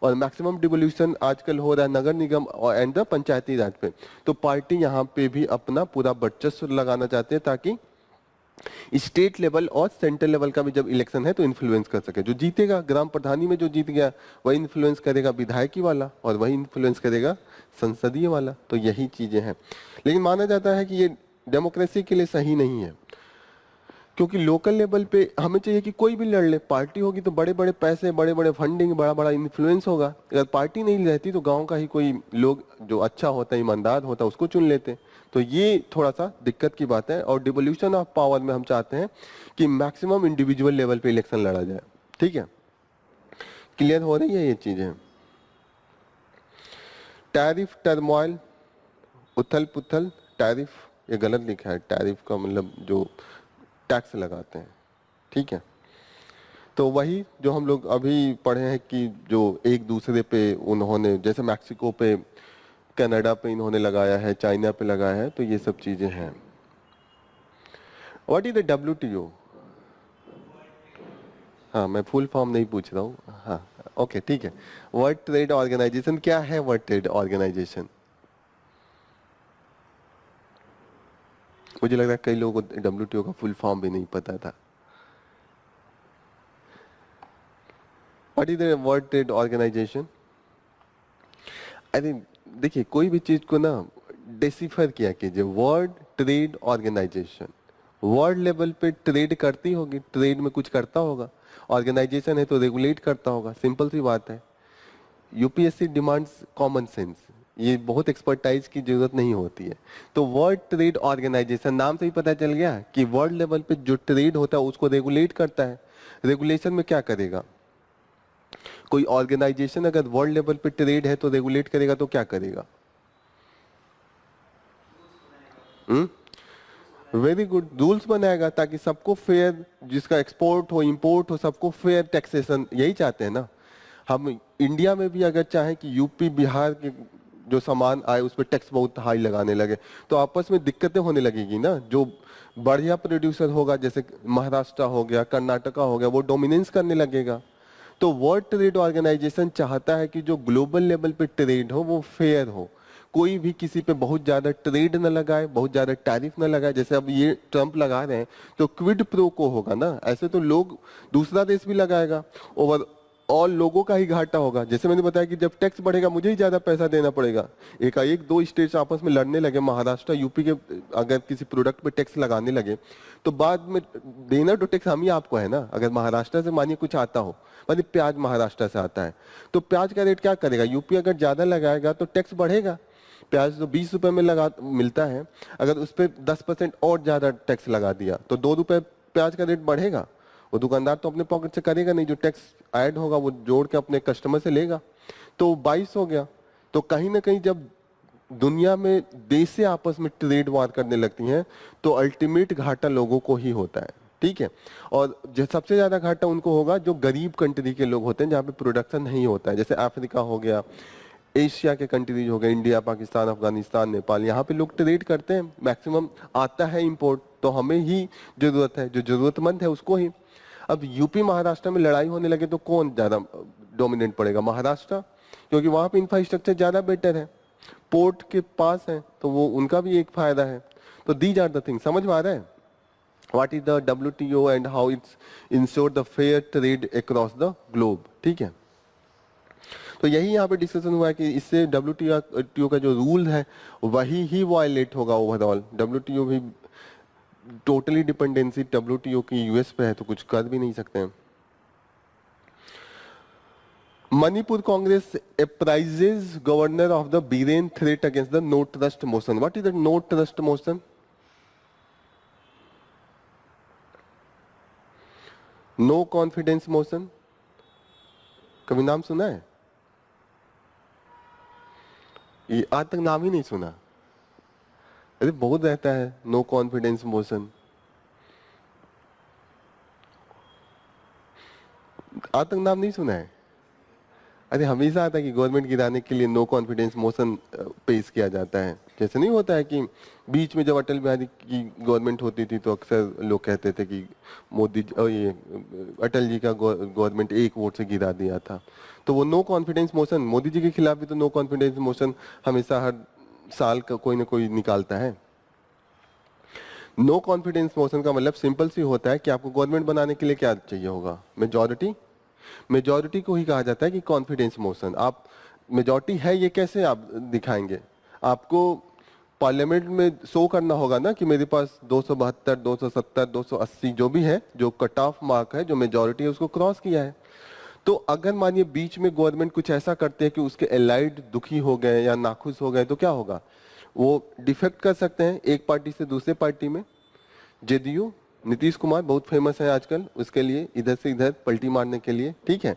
और मैक्सिमम डिवोल्यूशन आजकल हो रहा है नगर निगम और एंड द पंचायती राज पे। तो पार्टी यहाँ पे भी अपना पूरा वर्चस्व लगाना चाहते हैं ताकि स्टेट लेवल और सेंट्रल लेवल का भी जब इलेक्शन है तो इन्फ्लुएंस कर सके। जो जीतेगा ग्राम प्रधानी में, जो जीत गया वही इन्फ्लुएंस करेगा विधायकी वाला और वही इन्फ्लुएंस करेगा संसदीय वाला। तो यही चीजें हैं। लेकिन माना जाता है कि ये डेमोक्रेसी के लिए सही नहीं है, क्योंकि लोकल लेवल पे हमें चाहिए कि कोई भी लड़ ले। पार्टी होगी तो बड़े बड़े पैसे, बड़े बड़े फंडिंग, बड़ा बड़ा इन्फ्लुएंस होगा। अगर पार्टी नहीं रहती तो गांव का ही कोई लोग जो अच्छा होता है, ईमानदार होता है, उसको चुन लेते। तो ये थोड़ा सा दिक्कत की बात है। और डिवोल्यूशन ऑफ पावर में हम चाहते हैं कि मैक्सिमम इंडिविजुअल लेवल पे इलेक्शन लड़ा जाए। ठीक है, क्लियर हो रही है ये चीजें? टैरिफ टर्मोइल, उथल पुथल, टैरिफ ये गलत लिखा है। टैरिफ का मतलब जो टैक्स लगाते हैं। ठीक है, तो वही जो हम लोग अभी पढ़े हैं कि जो एक दूसरे पे उन्होंने, जैसे मैक्सिको पे, कनाडा पे इन्होंने लगाया है, चाइना पे लगाया है। तो ये सब चीजें हैं। What is the WTO? हाँ, मैं फुल फॉर्म नहीं पूछ रहा हूँ। हाँ ओके ठीक है। वर्ल्ड ट्रेड ऑर्गेनाइजेशन क्या है? वर्ल्ड ट्रेड ऑर्गेनाइजेशन, मुझे लग रहा है कई लोगों को WTO का फुल फॉर्म भी नहीं पता था। What is the World Trade Organization? अरे देखिए, कोई भी चीज को ना डिसिफर किया कीजिए। World Trade Organization world level पे ट्रेड करती होगी, ट्रेड में कुछ करता होगा। ऑर्गेनाइजेशन है तो रेगुलेट करता होगा, सिंपल सी बात है। यूपीएससी डिमांड्स कॉमन सेंस, ये बहुत एक्सपर्टाइज की जरूरत नहीं होती है। तो वर्ल्ड ट्रेड ऑर्गेनाइजेशन नाम से ही पता चल गया कि वर्ल्ड लेवल पे जो ट्रेड होता है उसको रेगुलेट करता है। रेगुलेशन में क्या करेगा? कोई ऑर्गेनाइजेशन अगर वर्ल्ड लेवल पे ट्रेड है तो रेगुलेट करेगा तो क्या करेगा? वेरी गुड, रूल्स बनाएगा ताकि सबको फेयर, जिसका एक्सपोर्ट हो इंपोर्ट हो, सबको फेयर टैक्सेशन, यही चाहते हैं ना हम। इंडिया में भी अगर चाहे कि यूपी बिहार के जो सामान आए उस पर टैक्स बहुत हाई लगाने लगे तो आपस में दिक्कतें होने लगेगी ना। जो बढ़िया प्रोड्यूसर होगा, जैसे महाराष्ट्र हो गया, कर्नाटका हो गया, वो डोमिनेंस करने लगेगा। तो वर्ल्ड ट्रेड ऑर्गेनाइजेशन चाहता है कि जो ग्लोबल लेवल पे ट्रेड हो वो फेयर हो, कोई भी किसी पे बहुत ज्यादा ट्रेड न लगाए, बहुत ज्यादा टैरिफ न लगाए। जैसे अब ये ट्रम्प लगा रहे हैं तो क्विड प्रो को होगा ना, ऐसे तो लोग दूसरा देश भी लगाएगा। ओवर और लोगों का ही घाटा होगा। जैसे मैंने बताया कि जब टैक्स बढ़ेगा मुझे ही ज्यादा पैसा देना पड़ेगा। एक दो स्टेट्स आपस में लड़ने लगे, महाराष्ट्र यूपी के, अगर किसी प्रोडक्ट पे टैक्स लगाने लगे तो बाद में देना तो टैक्स हम ही आपको है ना। अगर महाराष्ट्र से मानिए कुछ आता हो, मानिए प्याज महाराष्ट्र से आता है, तो प्याज का रेट क्या करेगा, यूपी अगर ज्यादा लगाएगा तो टैक्स बढ़ेगा। प्याज तो 20 रुपए में लगा मिलता है, अगर उस पर 10% और ज्यादा टैक्स लगा दिया तो 2 रुपए प्याज का रेट बढ़ेगा। वो दुकानदार तो अपने पॉकेट से करेगा नहीं, जो टैक्स ऐड होगा वो जोड़ के अपने कस्टमर से लेगा, तो 22 हो गया। तो कहीं ना कहीं जब दुनिया में देशें आपस में ट्रेड वार करने लगती हैं तो अल्टीमेट घाटा लोगों को ही होता है, ठीक है। और जो सबसे ज्यादा घाटा उनको होगा जो गरीब कंट्री के लोग होते हैं, जहाँ पे प्रोडक्शन नहीं होता है, जैसे अफ्रीका हो गया, एशिया के कंट्रीज हो गए, इंडिया, पाकिस्तान, अफगानिस्तान, नेपाल, यहाँ पे लोग ट्रेड करते हैं, मैक्सिमम आता है इंपोर्ट, तो हमें ही जरूरत है, जो जरूरतमंद है उसको ही। अब यूपी महाराष्ट्र में लड़ाई होने लगे तो कौन ज्यादा डोमिनेट पड़ेगा, महाराष्ट्र, क्योंकि वहां पे इंफ्रास्ट्रक्चर ज्यादा बेटर है, पोर्ट के पास है, तो वो उनका भी एक फायदा है। तो दीज आर द थिंग, समझ में आ रहा है what is the WTO and how it's ensure the fair trade across the globe, ठीक है। तो यही यहाँ पे डिस्कशन हुआ है कि इससे WTO का जो रूल है वही ही वायलेट होगा ओवरऑल। WTO भी टोटली डिपेंडेंसी WTO की US पे है, तो कुछ कर भी नहीं सकते हैं। Manipur Congress apprises governor of the Biren threat against the no trust motion. What is the no trust motion? No confidence motion. कभी नाम सुना है? ये आज तक नाम ही नहीं सुना। अरे बहुत रहता है नो कॉन्फिडेंस मोशन, आज तक नाम नहीं सुना है। अरे हमेशा आता है कि गवर्नमेंट गिराने के लिए नो कॉन्फिडेंस मोशन पेश किया जाता है। जैसे नहीं होता है कि बीच में जब अटल बिहारी की गवर्नमेंट होती थी तो अक्सर लोग कहते थे कि ये अटल जी का गवर्नमेंट एक वोट से गिरा दिया था, तो वो no confidence motion, Modi ji के खिलाफ भी तो नो कॉन्फिडेंस मोशन हमेशा हर साल का कोई ना कोई निकालता है। नो कॉन्फिडेंस मोशन का मतलब सिंपल सी होता है कि आपको गवर्नमेंट बनाने के लिए क्या चाहिए होगा, मेजॉरिटी। मेजॉरिटी को ही कहा जाता है कि कॉन्फिडेंस मोशन। आप मेजॉरिटी है ये कैसे आप दिखाएंगे, आपको पार्लियामेंट में शो करना होगा ना कि मेरे पास 272, 270, 280 जो भी है, जो कट ऑफ मार्क है, जो मेजॉरिटी है उसको क्रॉस किया है। तो अगर मानिए बीच में गवर्नमेंट कुछ ऐसा करते हैं कि उसके एलाइड दुखी हो गए या नाखुश हो गए तो क्या होगा, वो डिफेक्ट कर सकते हैं एक पार्टी से दूसरे पार्टी में। जेडीयू, नीतीश कुमार बहुत फेमस है आजकल उसके लिए, इधर से इधर पलटी मारने के लिए, ठीक है।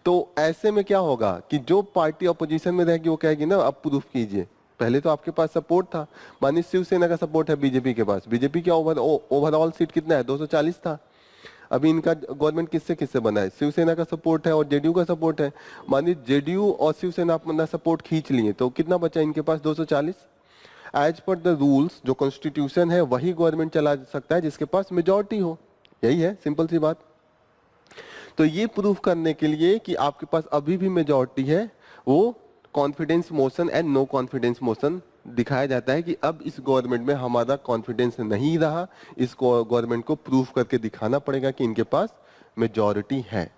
तो ऐसे में क्या होगा कि जो पार्टी अपोजिशन में रहेगी वो कहेगी ना अब प्रूफ कीजिए, पहले तो आपके पास सपोर्ट था, मानिए शिवसेना का सपोर्ट है बीजेपी के पास, बीजेपी का ओवरऑल सीट कितना है, 240 था। अभी इनका गवर्नमेंट किससे किससे बना है, शिवसेना का सपोर्ट है और जेडीयू का सपोर्ट है। मानिए जेडीयू और शिवसेना अपना सपोर्ट खींच लिए तो कितना बचा इनके पास, 240। एज पर द रूल्स, जो कॉन्स्टिट्यूशन है वही गवर्नमेंट चला सकता है जिसके पास मेजॉरिटी हो, यही है सिंपल सी बात। तो ये प्रूफ करने के लिए कि आपके पास अभी भी मेजॉरिटी है, वो confidence motion and no confidence motion दिखाया जाता है कि अब इस गवर्नमेंट में हमारा कॉन्फिडेंस नहीं रहा, इस गवर्नमेंट को प्रूफ करके दिखाना पड़ेगा कि इनके पास मेजॉरिटी है।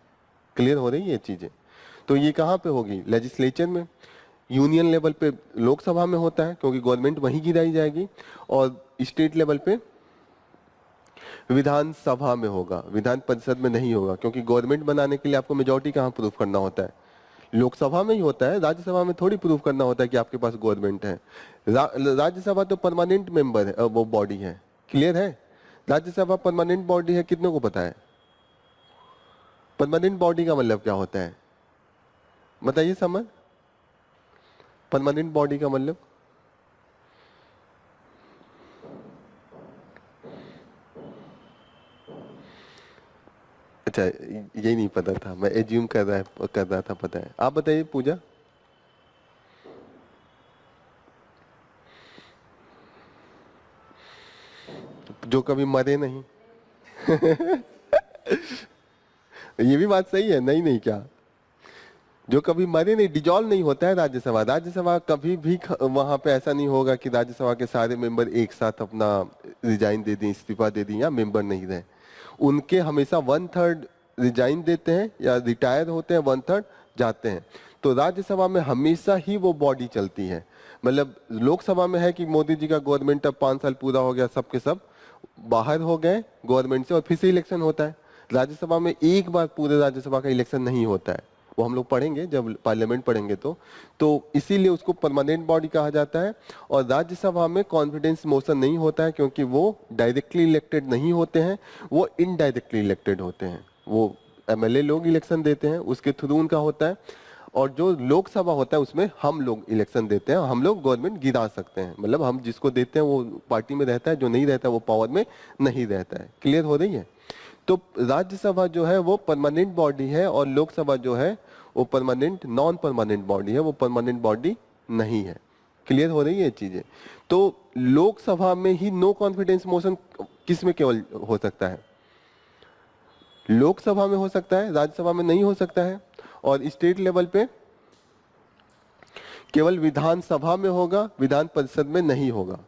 क्लियर हो रही है ये चीजें। तो ये कहाँ पे होगी, लेजिस्लेचर में, यूनियन लेवल पे लोकसभा में होता है क्योंकि गवर्नमेंट वहीं गिराई जाएगी, और स्टेट लेवल पे विधानसभा में होगा, विधान परिषद में नहीं होगा, क्योंकि गवर्नमेंट बनाने के लिए आपको मेजॉरिटी कहाँ प्रूफ करना होता है, लोकसभा में ही होता है, राज्यसभा में थोड़ी प्रूफ करना होता है कि आपके पास गवर्नमेंट है। राज्यसभा तो परमानेंट मेंबर है, वो बॉडी है, क्लियर है। राज्यसभा परमानेंट बॉडी है, कितने को पता है परमानेंट बॉडी का मतलब क्या होता है, बताइए समझ, परमानेंट बॉडी का मतलब, अच्छा यही नहीं पता था, मैं एज्यूम कर रहा था, पता है। आप बताइए पूजा। जो कभी मरे नहीं ये भी बात सही है, नहीं नहीं क्या, जो कभी मरे नहीं, डिजॉल्व नहीं होता है राज्यसभा। राज्यसभा कभी भी वहां पे ऐसा नहीं होगा कि राज्यसभा के सारे मेंबर एक साथ अपना रिजाइन दे दें, इस्तीफा दे दें या मेंबर नहीं रहे। उनके हमेशा 1/3 रिजाइन देते हैं या रिटायर होते हैं, 1/3 जाते हैं। तो राज्यसभा में हमेशा ही वो बॉडी चलती है। मतलब लोकसभा में है कि मोदी जी का गवर्नमेंट अब 5 साल पूरा हो गया, सब के सब बाहर हो गए गवर्नमेंट से और फिर से इलेक्शन होता है। राज्यसभा में एक बार पूरे राज्यसभा का इलेक्शन नहीं होता है, वो हम लोग पढ़ेंगे जब पार्लियामेंट पढ़ेंगे तो इसीलिए उसको परमानेंट बॉडी कहा जाता है। और राज्यसभा में कॉन्फिडेंस मोशन नहीं होता है क्योंकि वो डायरेक्टली इलेक्टेड नहीं होते हैं, वो इनडायरेक्टली इलेक्टेड होते हैं। वो एमएलए लोग इलेक्शन देते हैं, उसके थ्रू उनका होता है। और जो लोकसभा होता है उसमें हम लोग इलेक्शन देते हैं, हम लोग गवर्नमेंट गिरा सकते हैं। मतलब हम जिसको देते हैं वो पार्टी में रहता है, जो नहीं रहता है वो पावर में नहीं रहता है। क्लियर हो रही है? तो राज्यसभा जो है वो परमानेंट बॉडी है और लोकसभा जो है वो परमानेंट नॉन परमानेंट बॉडी है, वो परमानेंट बॉडी नहीं है। क्लियर हो रही है ये चीजें? तो लोकसभा में ही नो कॉन्फिडेंस मोशन किस में केवल हो सकता है? लोकसभा में हो सकता है, राज्यसभा में नहीं हो सकता है। और स्टेट लेवल पे केवल विधानसभा में होगा, विधान परिषद में नहीं होगा,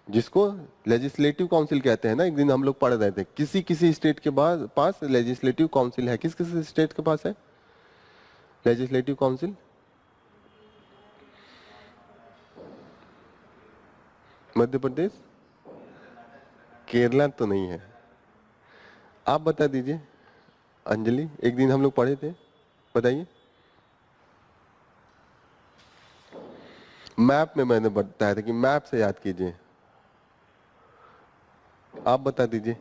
जिसको लेजिस्लेटिव काउंसिल कहते हैं ना। एक दिन हम लोग पढ़ रहे थे, किसी किसी स्टेट के पास लेजिस्लेटिव काउंसिल है। किस किस स्टेट के पास है लेजिस्लेटिव काउंसिल? मध्य प्रदेश, केरला तो नहीं है। आप बता दीजिए अंजलि, एक दिन हम लोग पढ़े थे, बताइए। मैप में मैंने बताया था कि मैप से याद कीजिए। आप बता दीजिए।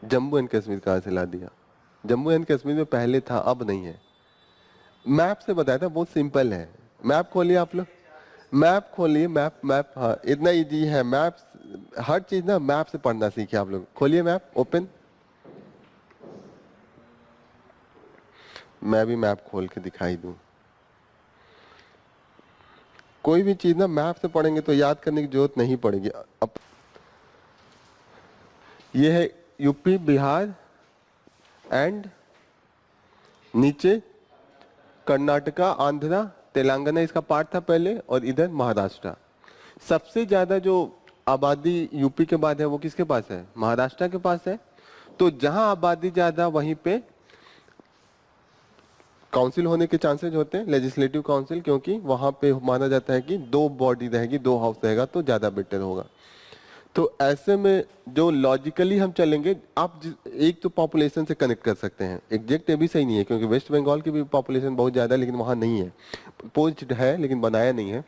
जम्मू एंड कश्मीर कहाँ से ला दिया? जम्मू एंड कश्मीर में पहले था, अब नहीं है। मैप से बताया था, बहुत सिंपल है। मैप खोलिए आप लोग, मैप खोलिए, मैप मैप, हाँ इतना इजी है मैप। हर चीज ना मैप से पढ़ना सीखे आप लोग। खोलिए मैप, ओपन। मैं भी मैप खोल के दिखाई दूं। कोई भी चीज ना मैप से पढ़ेंगे तो याद करने की जरूरत नहीं पड़ेगी। अब ये है यूपी, बिहार एंड नीचे कर्नाटका, आंध्रा, तेलंगाना इसका पार्ट था पहले, और इधर महाराष्ट्र। सबसे ज्यादा जो आबादी यूपी के बाद है वो किसके पास है? महाराष्ट्र के पास है। तो जहां आबादी ज्यादा वहीं पे काउंसिल होने के चांसेस होते हैं, लेजिस्लेटिव काउंसिल, क्योंकि वहां पे माना जाता है कि 2 बॉडी रहेगी, 2 हाउस रहेगा तो ज्यादा बेटर होगा। तो ऐसे में जो लॉजिकली हम चलेंगे, आप एक तो पॉपुलेशन से कनेक्ट कर सकते हैं। एग्जैक्ट ये भी सही नहीं है क्योंकि वेस्ट बंगाल की भी पॉपुलेशन बहुत ज्यादा है लेकिन वहां नहीं है, पोस्ट है लेकिन बनाया नहीं है।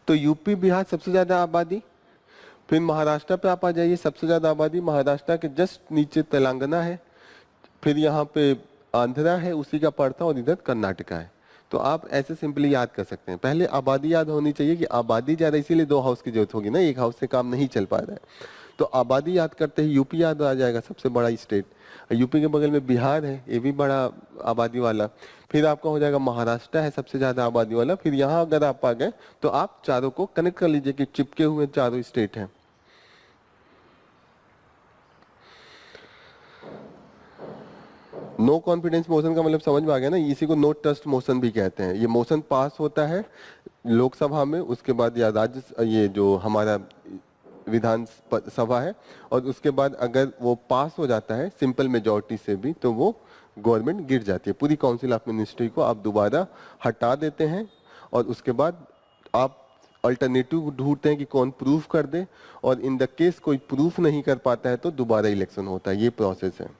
तो यूपी बिहार सबसे ज्यादा आबादी, फिर महाराष्ट्र पे आप आ जाइए, सबसे ज्यादा आबादी महाराष्ट्र के जस्ट नीचे तेलंगाना है, फिर यहाँ पे आंध्रा है उसी का पड़ता, और इधर कर्नाटका है। तो आप ऐसे सिंपली याद कर सकते हैं। पहले आबादी याद होनी चाहिए कि आबादी ज्यादा, इसीलिए 2 हाउस की जरूरत होगी ना, एक हाउस से काम नहीं चल पा रहा है। तो आबादी याद करते ही यूपी याद आ जाएगा, सबसे बड़ा स्टेट। यूपी के बगल में बिहार है, ये भी बड़ा आबादी वाला। फिर आपका हो जाएगा महाराष्ट्र है सबसे ज्यादा आबादी वाला। फिर यहाँ अगर आप आ गए तो आप चारों को कनेक्ट कर लीजिए कि चिपके हुए चारों स्टेट हैं। नो कॉन्फिडेंस मोशन का मतलब समझ में आ गया ना, इसी को नो ट्रस्ट मोशन भी कहते हैं। ये मोशन पास होता है लोकसभा में, उसके बाद या राज्य, ये जो हमारा विधान सभा है, और उसके बाद अगर वो पास हो जाता है सिंपल मेजोरिटी से भी तो वो गवर्नमेंट गिर जाती है। पूरी काउंसिल ऑफ मिनिस्ट्री को आप दोबारा हटा देते हैं, और उसके बाद आप अल्टरनेटिव ढूंढते हैं कि कौन प्रूफ कर दे, और इन द केस कोई प्रूफ नहीं कर पाता है तो दोबारा इलेक्शन होता है। ये प्रोसेस है।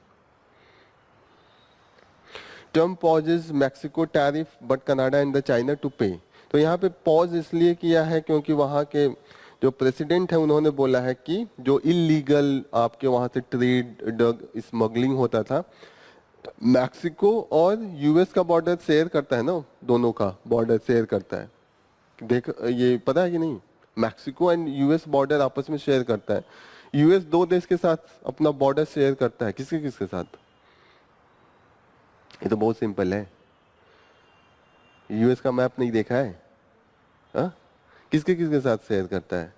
Term poses Mexico tariff but Canada and the China to pay. तो यहाँ पे पॉज इसलिए किया है क्योंकि वहाँ के जो प्रेसिडेंट है उन्होंने बोला है कि जो इलीगल आपके वहाँ से ट्रेड ड्रग स्मगलिंग होता था, मैक्सिको और यूएस का बॉर्डर शेयर करता है ना, दोनों का बॉर्डर शेयर करता है। देख ये पता है कि नहीं? मैक्सिको एंड यूएस बॉर्डर आपस में शेयर करता है। यूएस 2 देश के साथ अपना बॉर्डर शेयर करता है, किसके किसके साथ? ये तो बहुत सिंपल है। यूएस का मैप नहीं देखा है? हाँ, किसके किसके साथ शेयर करता है?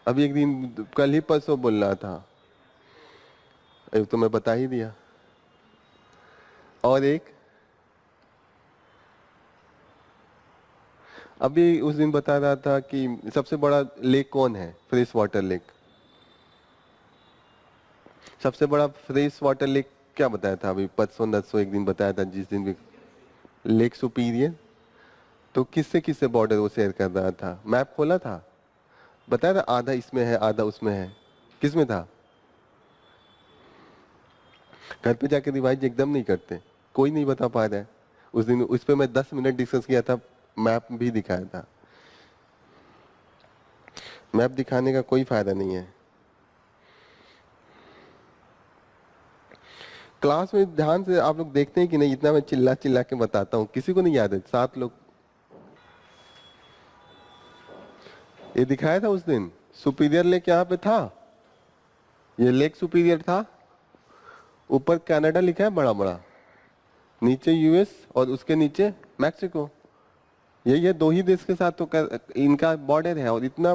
अभी एक दिन कल ही परसों बोल रहा था, एक तो मैं बता ही दिया। और एक अभी उस दिन बता रहा था कि सबसे बड़ा लेक कौन है, फ्रेश वाटर लेक। सबसे बड़ा फ्रेश वाटर लेक क्या बताया था अभी, परसों नरसों एक दिन बताया था, जिस दिन भी लेक सुपीरियर। तो किससे किससे बॉर्डर वो शेयर कर रहा था, मैप खोला था, बताया था आधा इसमें है आधा उसमें है, किसमें था। घर पे जाके रिवाइज एकदम नहीं करते, कोई नहीं बता पा रहा है। उस दिन उस पे मैं 10 मिनट डिस्कस किया था, मैप भी दिखाया था। मैप दिखाने का कोई फायदा नहीं है। क्लास में ध्यान से आप लोग देखते हैं कि नहीं, इतना मैं चिल्ला चिल्ला के बताता हूँ, किसी को नहीं याद है, 7 लोग। ये दिखाया था उस दिन, सुपीरियर लेक यहाँ पे था, ये लेक सुपीरियर था, ऊपर कनाडा लिखा है बड़ा बड़ा, नीचे यूएस और उसके नीचे मैक्सिको। ये दो ही देश के साथ तो इनका बॉर्डर है। और इतना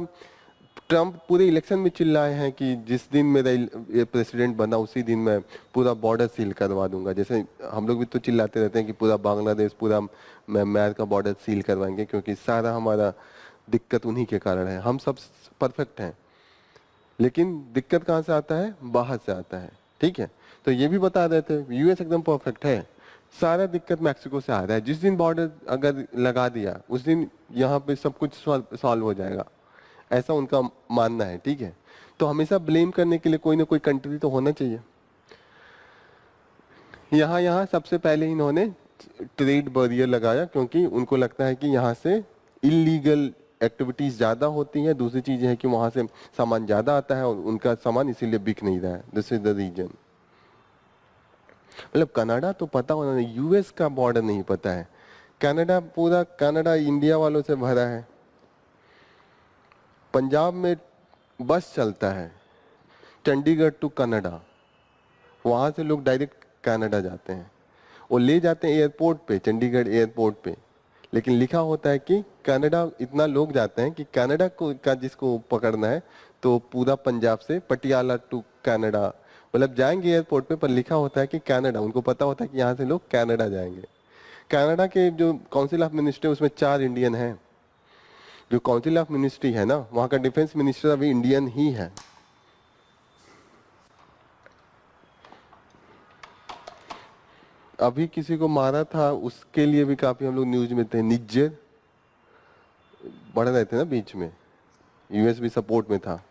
ट्रम्प पूरे इलेक्शन में चिल्लाए हैं कि जिस दिन मेरा ये प्रेसिडेंट बना उसी दिन मैं पूरा बॉर्डर सील करवा दूंगा। जैसे हम लोग भी तो चिल्लाते रहते हैं कि पूरा बांग्लादेश, पूरा म्यांमार का बॉर्डर सील करवाएंगे, क्योंकि सारा हमारा दिक्कत उन्हीं के कारण है। हम सब परफेक्ट हैं, लेकिन दिक्कत कहाँ से आता है, बाहर से आता है। ठीक है, तो ये भी बता देते हैं यूएस एकदम परफेक्ट है, सारा दिक्कत मैक्सिको से आ रहा है। जिस दिन बॉर्डर अगर लगा दिया उस दिन यहाँ पे सब कुछ सॉल्व हो जाएगा, ऐसा उनका मानना है। ठीक है, तो हमेशा ब्लेम करने के लिए कोई ना कोई कंट्री तो होना चाहिए। यहाँ यहाँ सबसे पहले इन्होंने ट्रेड बैरियर लगाया, क्योंकि उनको लगता है कि यहाँ से इलीगल एक्टिविटीज ज्यादा होती हैं। दूसरी चीज है कि वहां से सामान ज्यादा आता है और उनका सामान इसीलिए बिक नहीं रहा है। This is the reason. मतलब कनाडा तो पता होना, यूएस का बॉर्डर नहीं पता है। कनाडा, पूरा कनाडा इंडिया वालों से भरा है। पंजाब में बस चलता है चंडीगढ़ टू कनाडा, वहां से लोग डायरेक्ट कनाडा जाते हैं, वो ले जाते हैं एयरपोर्ट पे, चंडीगढ़ एयरपोर्ट पे, लेकिन लिखा होता है कि कनाडा। इतना लोग जाते हैं कि कनाडा को का जिसको पकड़ना है तो पूरा पंजाब से पटियाला टू कनाडा, मतलब जाएंगे एयरपोर्ट पे, पर लिखा होता है कि कनाडा। उनको पता होता है कि यहाँ से लोग कनाडा जाएंगे। कनाडा के जो काउंसिल ऑफ मिनिस्टर उसमें 4 इंडियन हैं। जो काउंसिल ऑफ मिनिस्ट्री है ना, वहाँ का डिफेंस मिनिस्टर अभी इंडियन ही है। अभी किसी को मारा था, उसके लिए भी काफी हम लोग न्यूज में थे। निज्जर बढ़ रहे थे ना बीच में, यूएस भी सपोर्ट में था।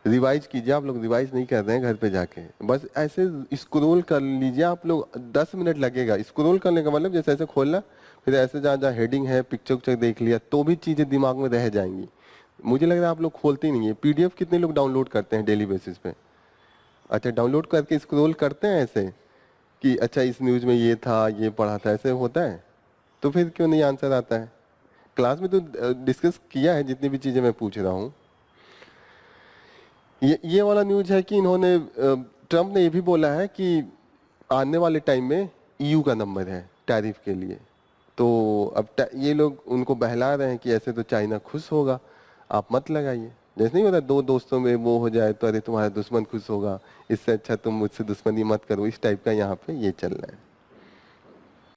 रिवाइज कीजिए, आप लोग रिवाइज नहीं कर रहे हैं घर पे जाके, बस ऐसे स्क्रॉल कर लीजिए आप लोग, 10 मिनट लगेगा स्क्रॉल करने का। मतलब जैसे ऐसे खोलना, फिर ऐसे जहाँ जहाँ हेडिंग है पिक्चर उक्चर देख लिया, तो भी चीजें दिमाग में रह जाएंगी। मुझे लग रहा है आप लोग खोलते ही नहीं है। पीडीएफ कितने लोग डाउनलोड करते हैं डेली बेसिस पे? अच्छा, डाउनलोड करके स्क्रॉल करते हैं ऐसे कि अच्छा इस न्यूज में ये था, ये पढ़ा था, ऐसे होता है? तो फिर क्यों नहीं आंसर आता है? क्लास में तो डिस्कस किया है जितनी भी चीजें मैं पूछ रहा हूँ। ये वाला न्यूज है कि इन्होंने ट्रम्प ने ये भी बोला है कि आने वाले टाइम में ईयू का नंबर है टैरिफ के लिए। तो अब ये लोग उनको बहला रहे हैं कि ऐसे तो चाइना खुश होगा, आप मत लगाइए। जैसे नहीं होता दो दोस्तों में वो हो जाए तो अरे तुम्हारा दुश्मन खुश होगा, इससे अच्छा तुम मुझसे दुश्मनी मत करो, इस टाइप का यहाँ पे ये चल रहा है।